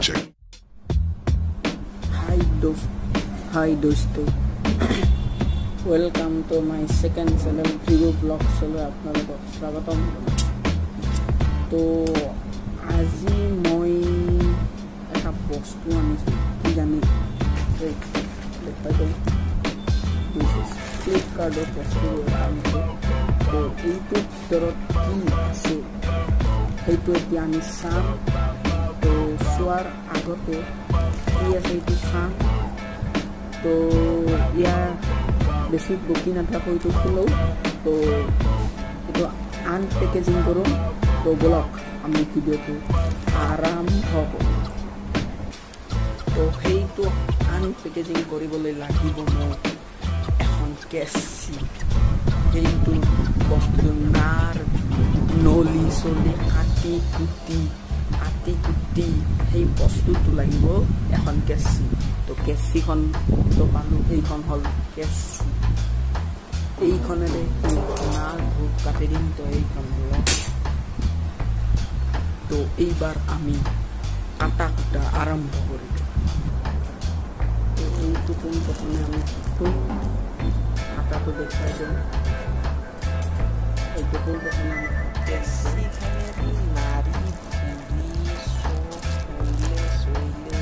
check. Hi dosto. Welcome to my second channel preview vlog chalo apnalok swagatam. To আজি moi eta bostu anisu ki jani this is Flipkart bostu anisu to eitu dorot ki ase eitu etia ani sam to suar agote ki ase eitu sam to ya basic booking nathako itu kholo to itu unpackaging koro to block আমি ভিডিওটো আৰম্ভ হ'ব তো সেইটো আনপেকেজিং কৰিবলৈ লাগিব মোক এখন কেচি সেইটো বস্তু নাৰ নলি চলি কাটি কুটি সেই বস্তুটো লাগিব এখন কেচি তো কেচিখন তো পালো সেইখন হ'ল কেচি এইখনেৰে নাৰ ভোগ কাটি দিম তো এইখন তো এইবার আমি আটা কুটা আরম্ভ করি তো এইটুকুন প্রথমে আমি আটা তো দেখাই দেব এইটুকুন প্রথমে আমি কেসি খালি নারী পুলিশ শৈলে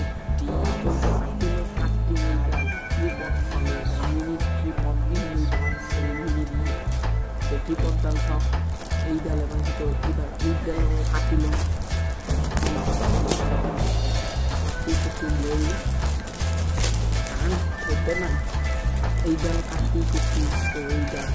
ট্রিপল সব এই ডালে মানে তো এই ডালে কাটিল এই ডাল কাটি কুটি তো এই ডাল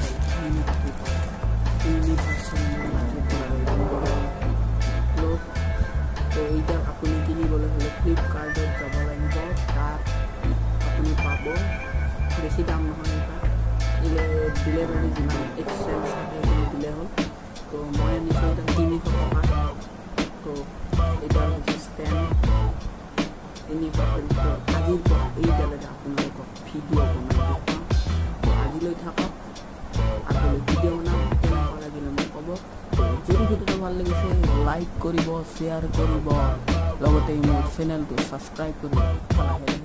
তো এই ডাল আপুনি কিনিবলৈ হ'লে ফ্লিপকাৰ্টত যাব লাগিব তাত আপুনি পাব বেছি দাম নহয় দিলে মানে যিমান এক্সেঞ্জ থাকে দিলে হ'ল তো মই আনিছোঁ এটা 300 টকা তো এইডাল হৈছে ষ্টেণ্ড আজিৰ পৰা এই ডালে আপোনালোকক ভিডিঅ' বনাই দেখুৱাম আজিলৈ থাকক আগলৈ ভিডিঅ' বনাম কেনেকুৱা লাগিলে মোক ক'ব যদি ভিডিঅ'টো ভাল লাগিছে লাইক কৰিব শ্বেয়াৰ কৰিব লগতে মোৰ চেনেলটো ছাবস্ক্ৰাইব কৰিব